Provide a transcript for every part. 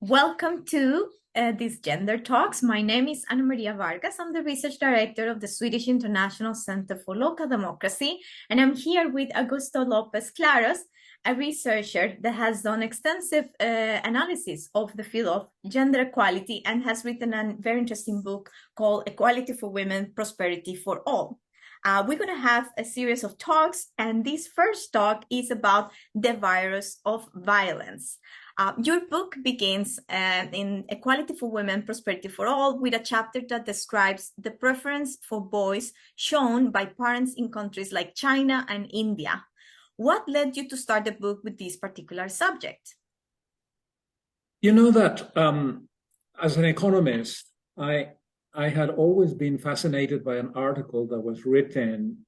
Welcome to these Gender Talks. My name is AnaMaria Vargas. I'm the Research Director of the Swedish International Center for Local Democracy, and I'm here with Augusto Lopez-Claroz, a researcher that has done extensive analysis of the field of gender equality and has written a very interesting book called Equality for Women, Prosperity for All. We're going to have a series of talks, and this first talk is about the virus of violence. Your book begins in Equality for Women, Prosperity for All with a chapter that describes the preference for boys shown by parents in countries like China and India. What led you to start the book with this particular subject? You know that as an economist, I had always been fascinated by an article that was written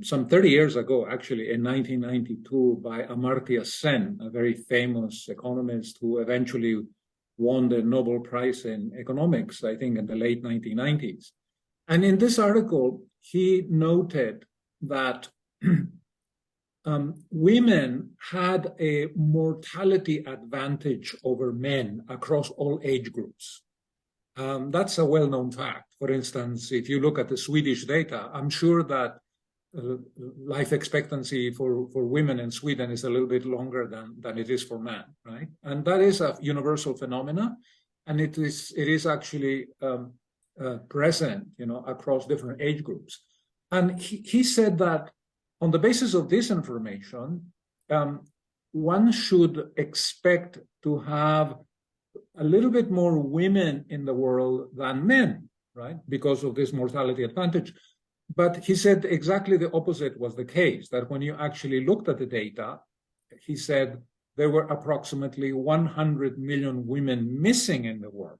some 30 years ago, actually, in 1992, by Amartya Sen, a very famous economist who eventually won the Nobel Prize in economics, I think, in the late 1990s. And in this article, he noted that women had a mortality advantage over men across all age groups. That's a well-known fact. For instance, if you look at the Swedish data, I'm sure that life expectancy for women in Sweden is a little bit longer than it is for men, right? And that is a universal phenomena, and it is actually present, across different age groups. And he said that on the basis of this information, one should expect to have a little bit more women in the world than men, right? Because of this mortality advantage. But he said exactly the opposite was the case, that when you actually looked at the data, he said there were approximately 100 million women missing in the world.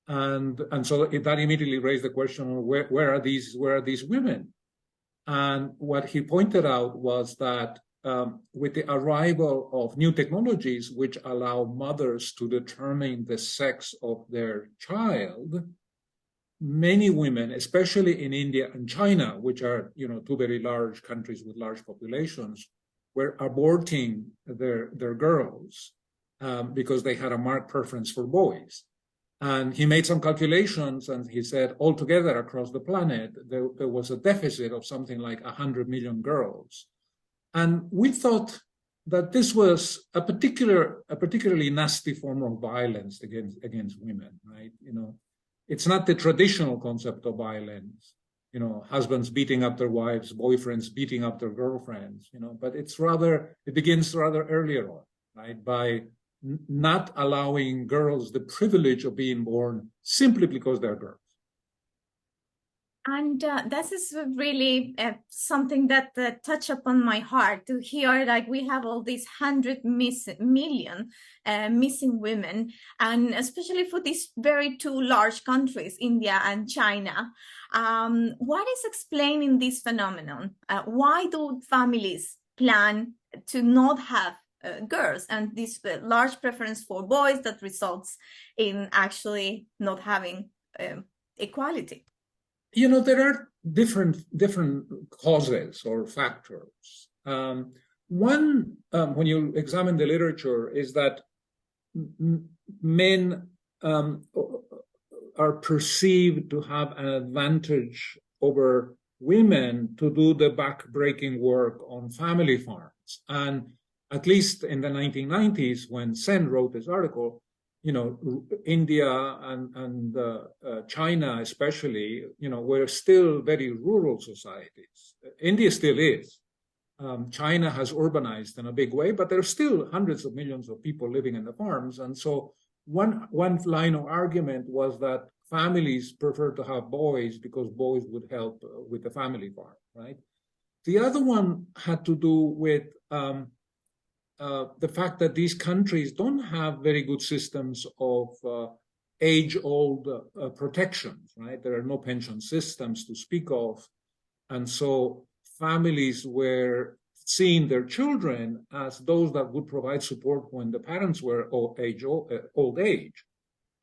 And so that immediately raised the question, where are these women? And what he pointed out was that with the arrival of new technologies which allow mothers to determine the sex of their child, many women, especially in India and China, which are two very large countries with large populations, were aborting their girls because they had a marked preference for boys. And he made some calculations, and he said altogether across the planet, there was a deficit of something like 100 million girls. And we thought that this was a particularly nasty form of violence against women, right? It's not the traditional concept of violence, husbands beating up their wives, boyfriends beating up their girlfriends, but it begins rather earlier on, right? By not allowing girls the privilege of being born simply because they're girls. And this is really something that touched upon my heart to hear, like we have all these 100 million missing women, and especially for these very two large countries, India and China. What is explaining this phenomenon? Why do families plan to not have girls, and this large preference for boys that results in actually not having equality? There are different causes or factors. One, when you examine the literature, is that men are perceived to have an advantage over women to do the back-breaking work on family farms. And at least in the 1990s, when Sen wrote this article, India and China especially, were still very rural societies. India still is. China has urbanized in a big way, but there are still hundreds of millions of people living in the farms. And so one line of argument was that families prefer to have boys because boys would help with the family farm, right? The other one had to do with the fact that these countries don't have very good systems of age-old protections, right? There are no pension systems to speak of. And so families were seeing their children as those that would provide support when the parents were old age.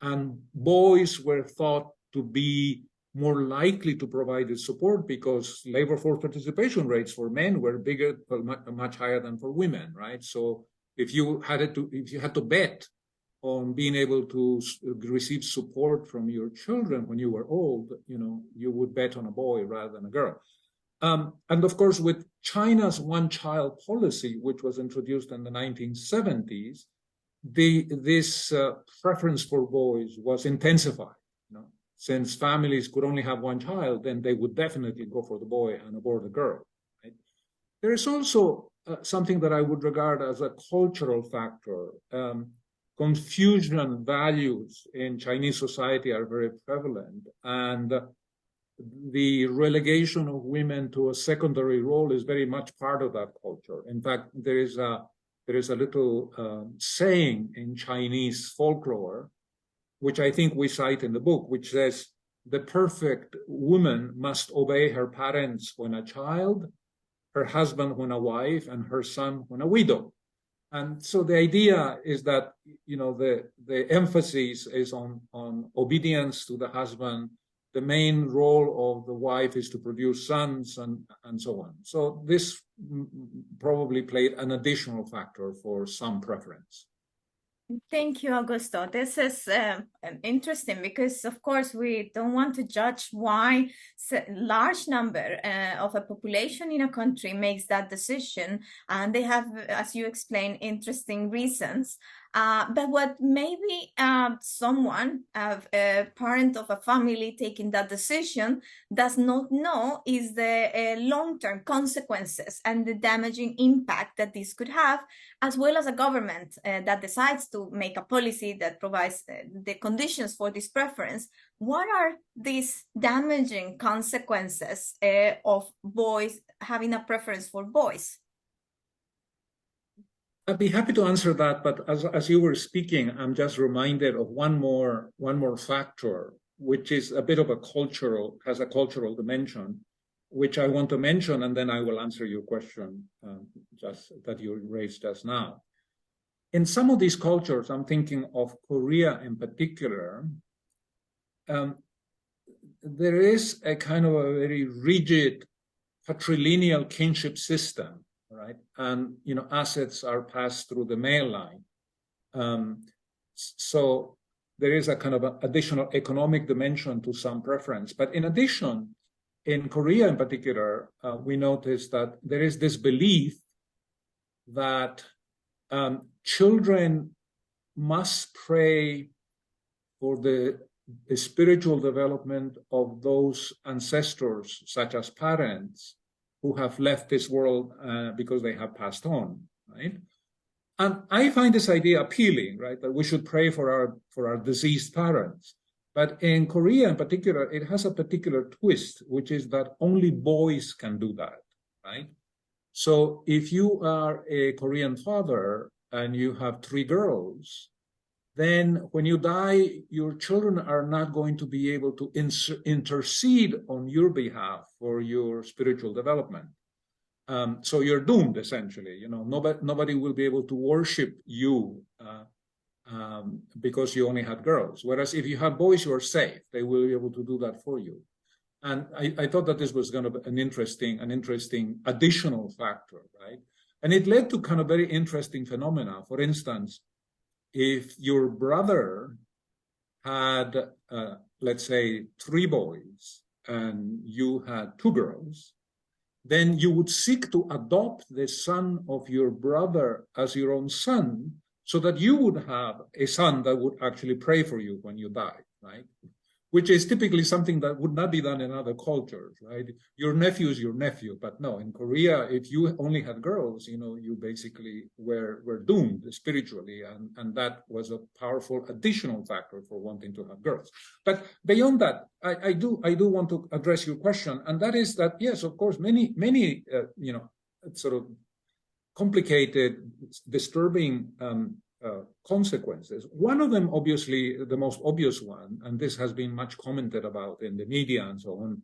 And boys were thought to be more likely to provide the support because labor force participation rates for men were bigger, much higher than for women, right? So if you had to bet on being able to receive support from your children when you were old, you would bet on a boy rather than a girl. And of course, with China's one-child policy, which was introduced in the 1970s, this preference for boys was intensified. Since families could only have one child, then they would definitely go for the boy and abort the girl. Right? There is also something that I would regard as a cultural factor. Confucian values in Chinese society are very prevalent, and the relegation of women to a secondary role is very much part of that culture. In fact, there is a little saying in Chinese folklore, which I think we cite in the book, which says, the perfect woman must obey her parents when a child, her husband when a wife, and her son when a widow. And so the idea is that, the emphasis is on obedience to the husband. The main role of the wife is to produce sons and so on. So this probably played an additional factor for some preference. Thank you, Augusto. This is interesting because, of course, we don't want to judge why a large number of a population in a country makes that decision. And they have, as you explained, interesting reasons. But what maybe someone, a parent of a family taking that decision, does not know is the long-term consequences and the damaging impact that this could have, as well as a government that decides to make a policy that provides the conditions for this preference. What are these damaging consequences of boys having a preference for boys? I'd be happy to answer that, but as you were speaking, I'm just reminded of one more factor, which is a bit of has a cultural dimension, which I want to mention, and then I will answer your question just that you raised just now. In some of these cultures, I'm thinking of Korea in particular, there is a kind of a very rigid patrilineal kinship system, right? And, assets are passed through the male line. So there is a kind of additional economic dimension to some preference. But in addition, in Korea in particular, we notice that there is this belief that children must pray for the spiritual development of those ancestors, such as parents, who have left this world because they have passed on, right? And I find this idea appealing, right? That we should pray for our deceased parents. But in Korea in particular, it has a particular twist, which is that only boys can do that, right? So if you are a Korean father and you have 3 girls, then when you die, your children are not going to be able to intercede on your behalf for your spiritual development. So you're doomed, essentially. Nobody will be able to worship you because you only had girls. Whereas if you have boys, you are safe. They will be able to do that for you. And I thought that this was going to be an interesting additional factor, right? And it led to kind of very interesting phenomena. For instance, if your brother had, let's say, 3 boys and you had 2 girls, then you would seek to adopt the son of your brother as your own son, so that you would have a son that would actually pray for you when you die, right? Which is typically something that would not be done in other cultures, right? Your nephew is your nephew, but no, in Korea, if you only had girls, you basically were doomed spiritually, and that was a powerful additional factor for wanting to have girls. But beyond that, I do want to address your question, and that is that, yes, of course, many sort of complicated, disturbing consequences. One of them, obviously, the most obvious one, and this has been much commented about in the media and so on,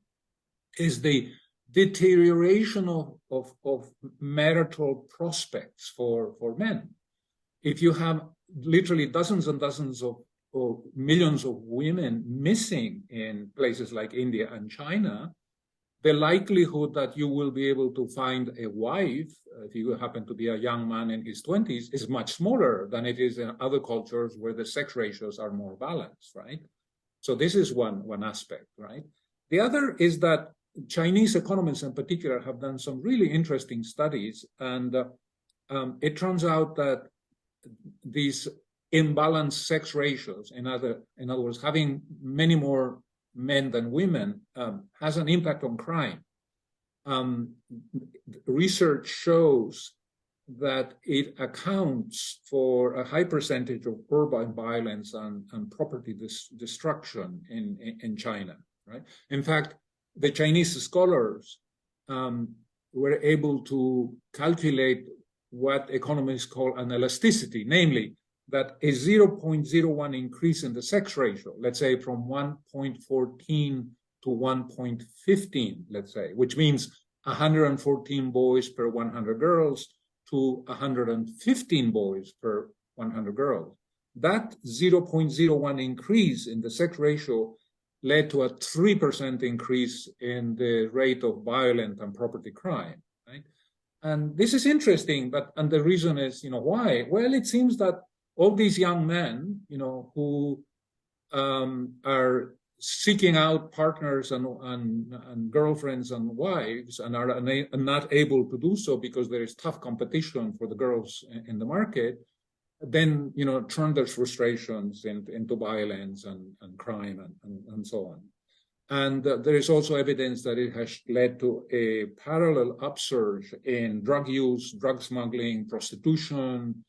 is the deterioration of marital prospects for men. If you have literally dozens and dozens of millions of women missing in places like India and China, the likelihood that you will be able to find a wife, if you happen to be a young man in his 20s, is much smaller than it is in other cultures where the sex ratios are more balanced, right? So this is one aspect, right? The other is that Chinese economists in particular have done some really interesting studies, and it turns out that these imbalanced sex ratios, in other words, having many more men than women, has an impact on crime. Research shows that it accounts for a high percentage of urban violence and property destruction in China, right? In fact, the Chinese scholars were able to calculate what economists call an elasticity, namely that a 0.01 increase in the sex ratio, let's say from 1.14 to 1.15, let's say, which means 114 boys per 100 girls to 115 boys per 100 girls. That 0.01 increase in the sex ratio led to a 3% increase in the rate of violent and property crime, right? And this is interesting, and the reason is, why? Well, it seems that all these young men, who are seeking out partners and girlfriends and wives and are not able to do so because there is tough competition for the girls in the market, then, turn their frustrations into violence and crime and so on. And there is also evidence that it has led to a parallel upsurge in drug use, drug smuggling, prostitution,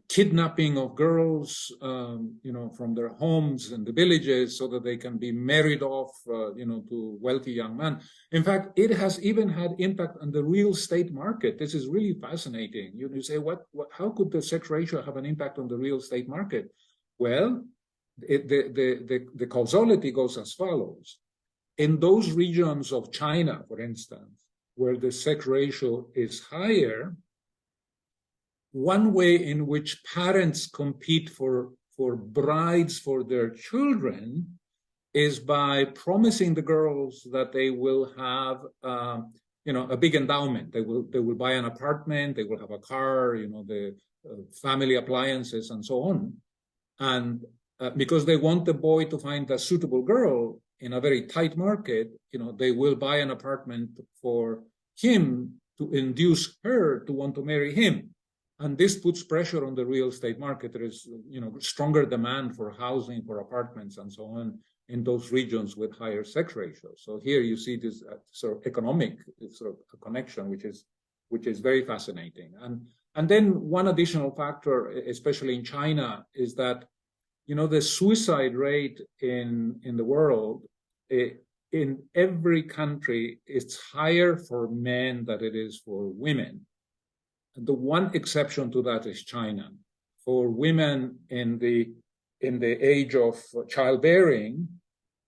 kidnapping of girls, from their homes and the villages so that they can be married off, to wealthy young men. In fact, it has even had impact on the real estate market. This is really fascinating. You say, how could the sex ratio have an impact on the real estate market? Well, the causality goes as follows. In those regions of China, for instance, where the sex ratio is higher, one way in which parents compete for brides for their children is by promising the girls that they will have, a big endowment. They will buy an apartment, they will have a car, the family appliances and so on. And because they want the boy to find a suitable girl in a very tight market, they will buy an apartment for him to induce her to want to marry him. And this puts pressure on the real estate market. There is, stronger demand for housing, for apartments, and so on in those regions with higher sex ratios. So here you see this sort of economic sort of connection, which is very fascinating. And then one additional factor, especially in China, is that the suicide rate in the world, in every country, it's higher for men than it is for women. The one exception to that is China. For women in the age of childbearing,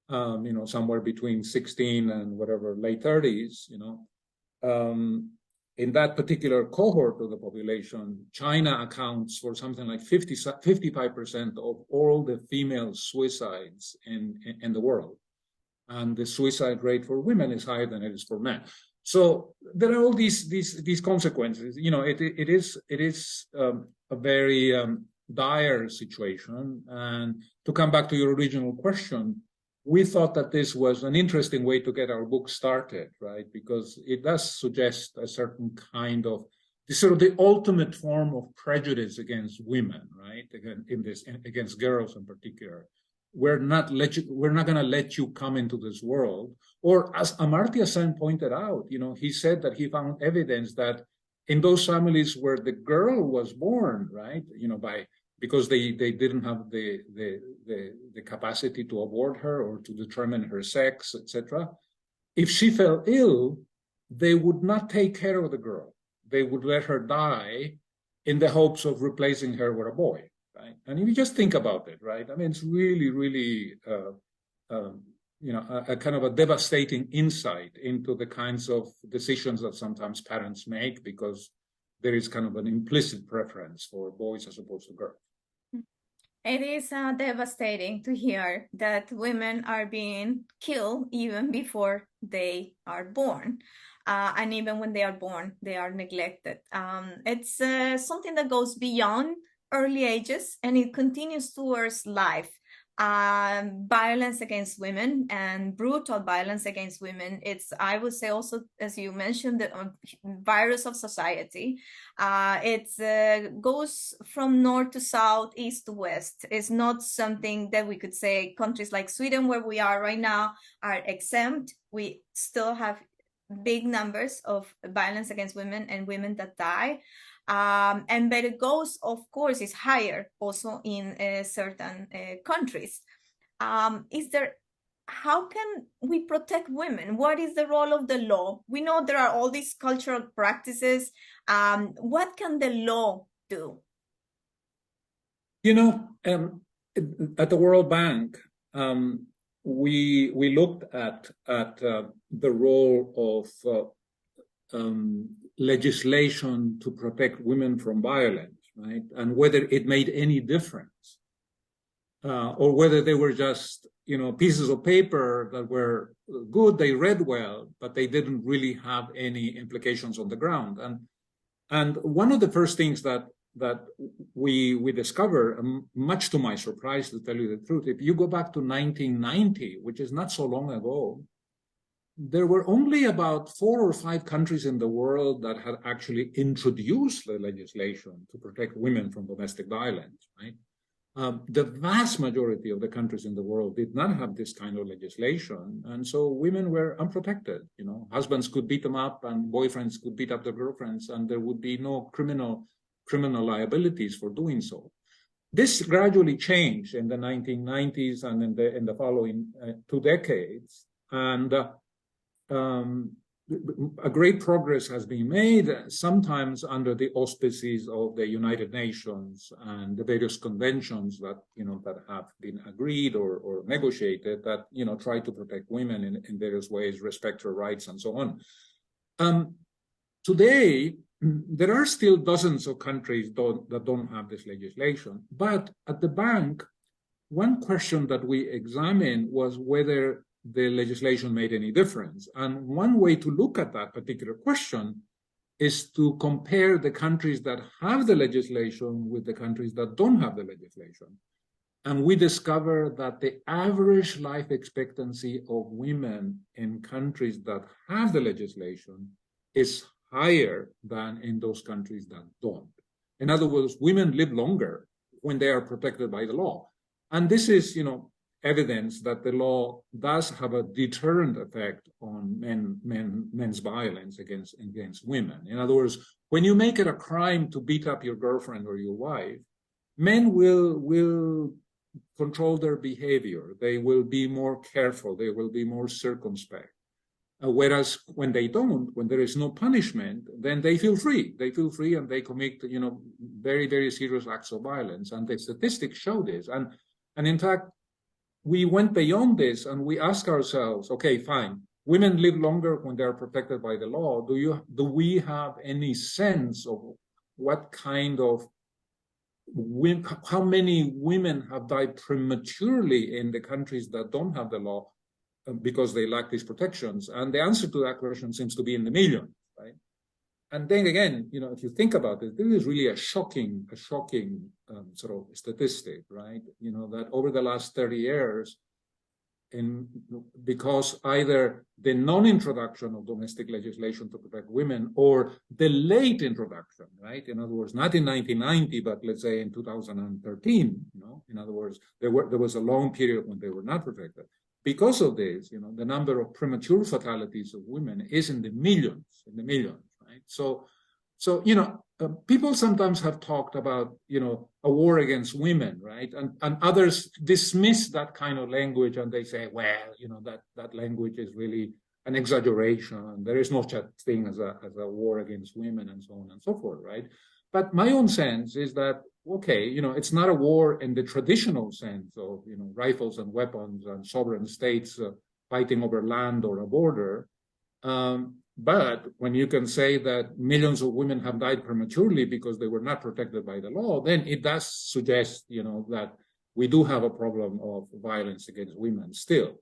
somewhere between 16 and whatever, late 30s, in that particular cohort of the population, China accounts for something like 55% of all the female suicides in the world. And the suicide rate for women is higher than it is for men. So there are all these consequences. It is a very dire situation. And to come back to your original question, we thought that this was an interesting way to get our book started, right? Because it does suggest a certain kind of sort of the ultimate form of prejudice against women, right? Against girls in particular. We're not going to let you come into this world. Or as Amartya Sen pointed out, he said that he found evidence that in those families where the girl was born, right, because they didn't have the capacity to abort her or to determine her sex, etc. If she fell ill, they would not take care of the girl. They would let her die in the hopes of replacing her with a boy. Right? And if you just think about it, right? I mean, it's really, really, a kind of a devastating insight into the kinds of decisions that sometimes parents make because there is kind of an implicit preference for boys as opposed to girls. It is devastating to hear that women are being killed even before they are born. And even when they are born, they are neglected. It's something that goes beyond early ages and it continues towards life. Violence against women and brutal violence against women. It's, I would say also, as you mentioned, the virus of society. It goes from north to south, east to west. It's not something that we could say countries like Sweden, where we are right now, are exempt. We still have big numbers of violence against women and women that die. And but it goes, of course, is higher also in certain countries. Is there, how can we protect women? What is the role of the law? We know there are all these cultural practices. What can the law do? You know, at the World Bank, we looked at the role of legislation to protect women from violence, right? And whether it made any difference, or whether they were just, you know, pieces of paper that were good, they read well, but they didn't really have any implications on the ground. And one of the first things that we discovered, much to my surprise, to tell you the truth, if you go back to 1990, which is not so long ago, there were only about 4 or 5 countries in the world that had actually introduced the legislation to protect women from domestic violence, right? The vast majority of the countries in the world did not have this kind of legislation, and so women were unprotected. You know, husbands could beat them up, and boyfriends could beat up their girlfriends, and there would be no criminal liabilities for doing so. This gradually changed in the 1990s and in the following 2 decades, and a great progress has been made, sometimes under the auspices of the United Nations and the various conventions that, you know, that have been agreed or negotiated that, you know, try to protect women in various ways, respect their rights, and so on. Today, there are still dozens of countries that don't have this legislation, but at the bank, one question that we examined was whether the legislation made any difference. And one way to look at that particular question is to compare the countries that have the legislation with the countries that don't have the legislation. And we discover that the average life expectancy of women in countries that have the legislation is higher than in those countries that don't. In other words, women live longer when they are protected by the law. And this is, you know, evidence that the law does have a deterrent effect on men's violence against women. In other words, when you make it a crime to beat up your girlfriend or your wife, men will control their behavior. They will be more careful. They will be more circumspect. Whereas when they don't, when there is no punishment, then they feel free. They feel free and they commit, you know, very, very serious acts of violence. And the statistics show this. And in fact, we went beyond this and we asked ourselves, okay, fine, women live longer when they're protected by the law. Do we have any sense of what kind of how many women have died prematurely in the countries that don't have the law because they lack these protections? And the answer to that question seems to be in the millions, right? And then again, you know, if you think about it, this is really a shocking sort of statistic, right? You know, that over the last 30 years, because either the non-introduction of domestic legislation to protect women or the late introduction, right? In other words, not in 1990, but let's say in 2013, you know, in other words, there was a long period when they were not protected. Because of this, you know, the number of premature fatalities of women is in the millions, right? So you know, people sometimes have talked about, you know, a war against women, right? And others dismiss that kind of language and they say, well, you know, that language is really an exaggeration. There is no such thing as a war against women and so on and so forth, right? But my own sense is that, okay, you know, it's not a war in the traditional sense of, you know, rifles and weapons and sovereign states fighting over land or a border. But when you can say that millions of women have died prematurely because they were not protected by the law, then it does suggest, you know, that we do have a problem of violence against women still.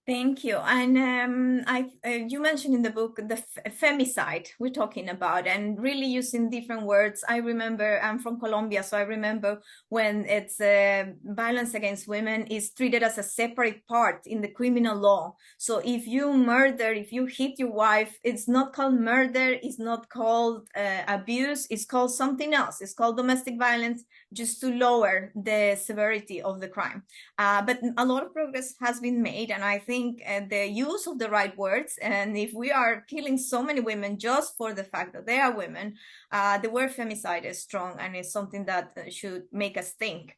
Thank you. And you mentioned in the book the femicide we're talking about, and really using different words. I remember, I'm from Colombia, so I remember when it's violence against women is treated as a separate part in the criminal law. So if you murder, if you hit your wife, it's not called murder, it's not called abuse, it's called something else. It's called domestic violence, just to lower the severity of the crime. But a lot of progress has been made, and I think the use of the right words, and if we are killing so many women just for the fact that they are women, the word femicide is strong and is something that should make us think.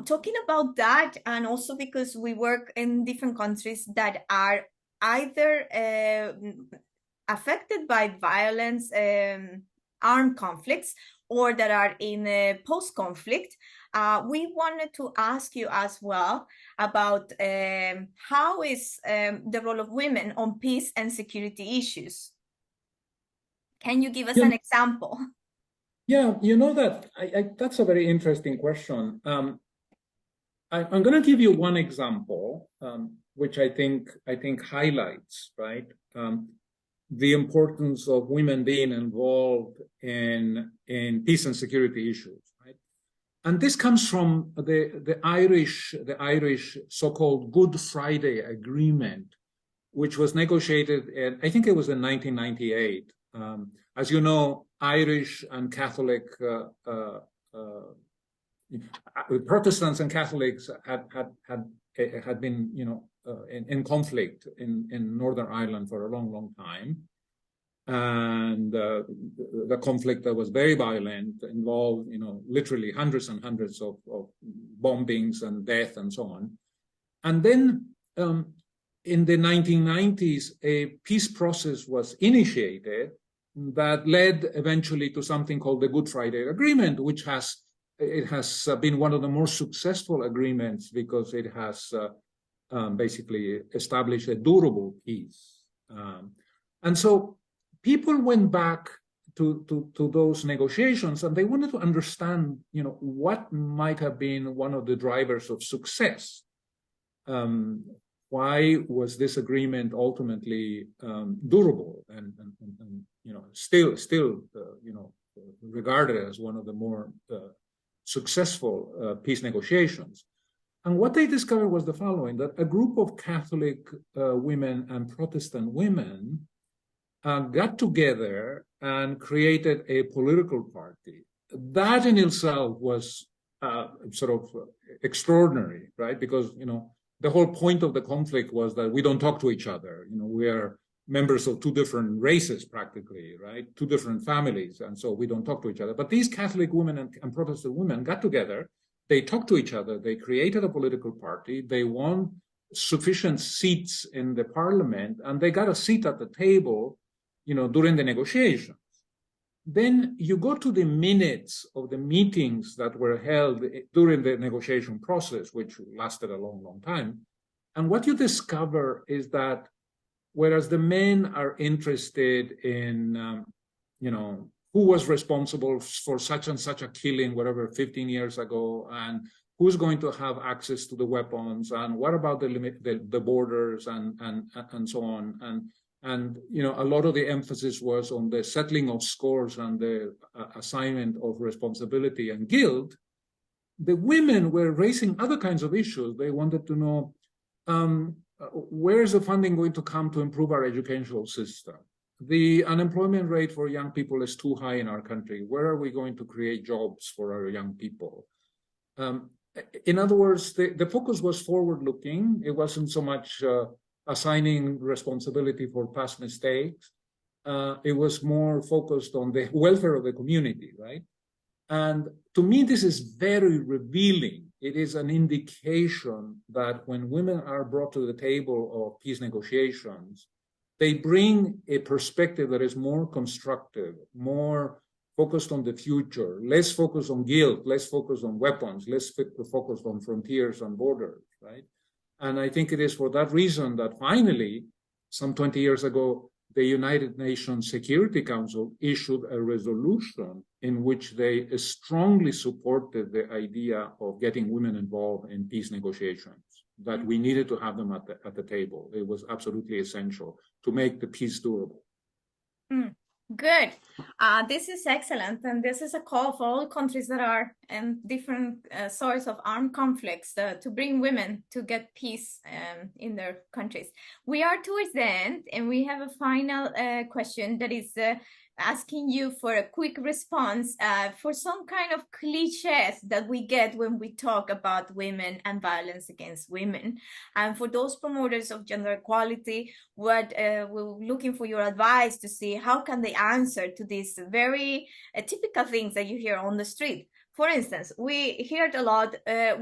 Talking about that, and also because we work in different countries that are either affected by violence, armed conflicts, or that are in post-conflict, we wanted to ask you as well about how is the role of women on peace and security issues. Can you give us an example? Yeah, you know that that's a very interesting question. I'm going to give you one example, which I think highlights, right, the importance of women being involved in peace and security issues, right? And this comes from the Irish so-called Good Friday Agreement, which was negotiated in, I think it was in 1998. As you know, Irish and Catholic Protestants and Catholics had been, in conflict in Northern Ireland for a long time. And the conflict that was very violent involved, literally hundreds and hundreds of bombings and death and so on. And then in the 1990s, a peace process was initiated that led eventually to something called the Good Friday Agreement, which has been one of the more successful agreements because it has basically established a durable peace. And so people went back to those negotiations, and they wanted to understand, what might have been one of the drivers of success. Why was this agreement ultimately durable and still regarded as one of the more successful peace negotiations? And what they discovered was the following: that a group of Catholic women and Protestant women got together and created a political party. That in itself was sort of extraordinary, right? Because, the whole point of the conflict was that we don't talk to each other. We are members of two different races, practically, right? Two different families. And so we don't talk to each other. But these Catholic women and Protestant women got together. They talked to each other. They created a political party. They won sufficient seats in the parliament, and they got a seat at the table, during the negotiations. Then you go to the minutes of the meetings that were held during the negotiation process, which lasted a long time. And what you discover is that whereas the men are interested in, who was responsible for such and such a killing, whatever, 15 years ago, and who's going to have access to the weapons, and what about the borders, and so on. And a lot of the emphasis was on the settling of scores and the assignment of responsibility and guilt. The women were raising other kinds of issues. They wanted to know, where is the funding going to come to improve our educational system? The unemployment rate for young people is too high in our country. Where are we going to create jobs for our young people? In other words, the focus was forward-looking. It wasn't so much assigning responsibility for past mistakes. It was more focused on the welfare of the community, right? And to me, this is very revealing. It is an indication that when women are brought to the table of peace negotiations, they bring a perspective that is more constructive, more focused on the future, less focused on guilt, less focused on weapons, less focused on frontiers and borders, right? And I think it is for that reason that finally, some 20 years ago, the United Nations Security Council issued a resolution in which they strongly supported the idea of getting women involved in peace negotiations, that we needed to have them at the table. It was absolutely essential to make the peace durable. Good. This is excellent. And this is a call for all countries that are in different sorts of armed conflicts to bring women to get peace in their countries. We are towards the end, and we have a final question that is asking you for a quick response for some kind of cliches that we get when we talk about women and violence against women. And for those promoters of gender equality, what we're looking for your advice to see how can they answer to these very typical things that you hear on the street. For instance, we heard a lot,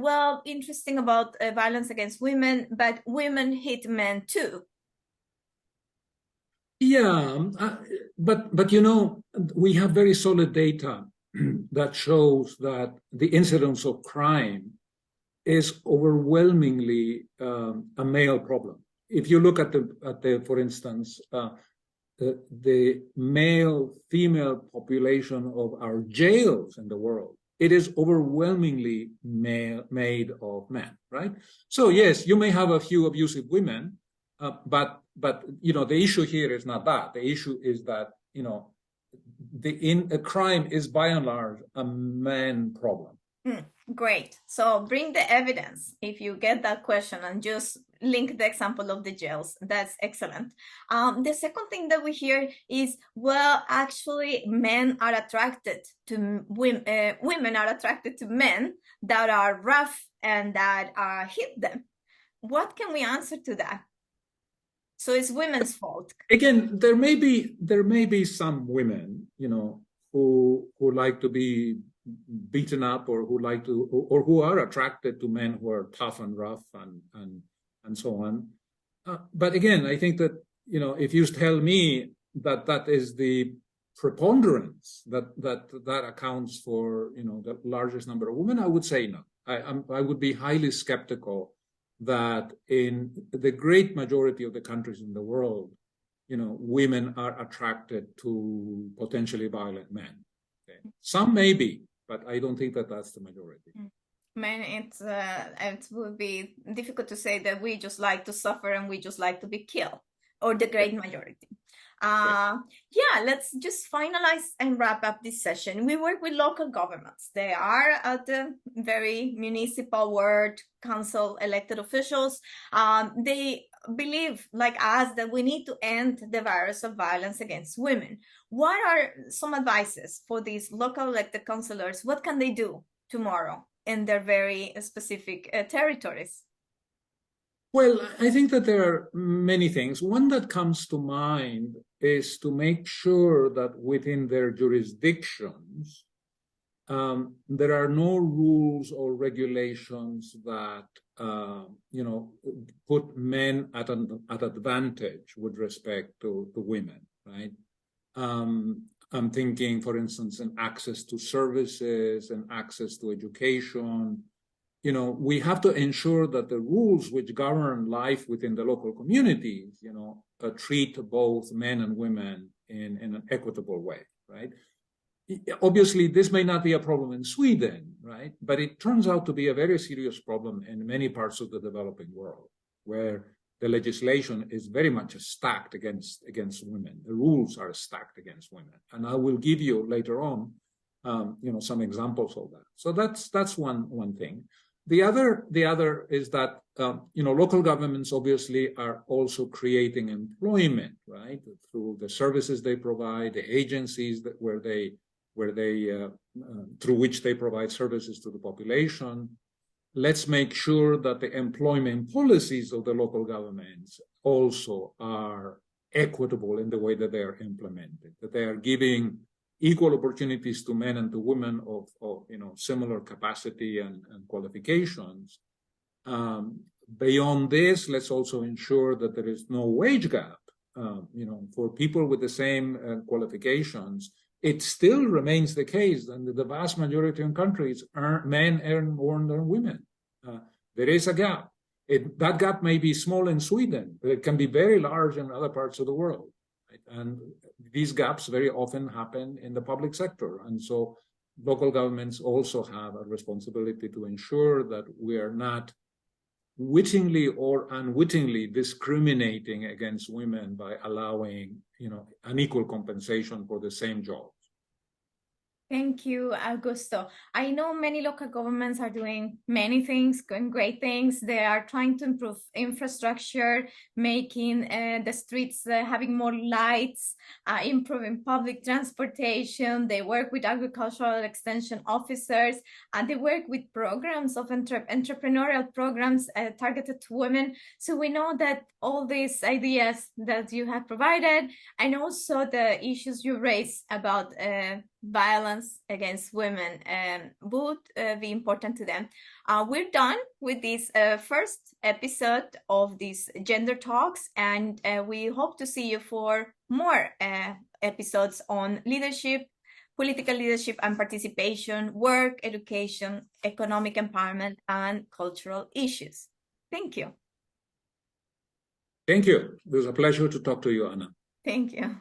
well, interesting about violence against women, but women hit men too. Yeah, but you know, we have very solid data that shows that the incidence of crime is overwhelmingly a male problem. If you look at the for instance, the male-female population of our jails in the world, it is overwhelmingly made of men, right? So yes, you may have a few abusive women, but you know, the issue here is not that. The issue is that, you know, the crime is by and large a man problem. Great. So bring the evidence if you get that question, and just link the example of the jails. That's excellent. The second thing that we hear is, well, actually men are attracted to women, women are attracted to men that are rough and that hit them. What can we answer to that? So it's women's fault. Again, there may be some women, you know, who like to be beaten up, or who like to, or who are attracted to men who are tough and rough and so on. But again, I think that, you know, if you tell me that is the preponderance, that accounts for, you know, the largest number of women, I would say no. I would be highly skeptical that in the great majority of the countries in the world, you know, women are attracted to potentially violent men. Okay. Some may be, but I don't think that that's the majority. Man, it would be difficult to say that we just like to suffer and we just like to be killed, or the great majority. Yeah, let's just finalize and wrap up this session. We work with local governments. They are at the very municipal ward council elected officials. They believe, like us, that we need to end the virus of violence against women. What are some advices for these local elected councillors? What can they do tomorrow in their very specific territories? Well, I think that there are many things. One that comes to mind is to make sure that within their jurisdictions, there are no rules or regulations that, you know, put men at advantage with respect to women, right? I'm thinking, for instance, in access to services and access to education. You know, we have to ensure that the rules which govern life within the local communities, you know, treat both men and women in an equitable way, right? Obviously, this may not be a problem in Sweden, right? But it turns out to be a very serious problem in many parts of the developing world, where the legislation is very much stacked against women. The rules are stacked against women. And I will give you later on, you know, some examples of that. So that's one thing. The other is that, you know, local governments obviously are also creating employment, right? Through the services they provide, the agencies through which they provide services to the population. Let's make sure that the employment policies of the local governments also are equitable in the way that they are implemented, that they are giving equal opportunities to men and to women of you know, similar capacity and qualifications. Beyond this, let's also ensure that there is no wage gap. You know, for people with the same qualifications, it still remains the case that the vast majority of countries men earn more than women. There is a gap. That gap may be small in Sweden, but it can be very large in other parts of the world. right? And these gaps very often happen in the public sector. And so local governments also have a responsibility to ensure that we are not wittingly or unwittingly discriminating against women by allowing, unequal compensation for the same job. Thank you, Augusto. I know many local governments are doing many things, doing great things. They are trying to improve infrastructure, making the streets having more lights, improving public transportation. They work with agricultural extension officers, and they work with programs of entrepreneurial programs targeted to women. So we know that all these ideas that you have provided, and also the issues you raise about violence against women would be important to them. We're done with this first episode of these gender talks, and we hope to see you for more episodes on leadership, political leadership and participation, work, education, economic empowerment, and cultural issues. Thank you. Thank you. It was a pleasure to talk to you, Anna. Thank you.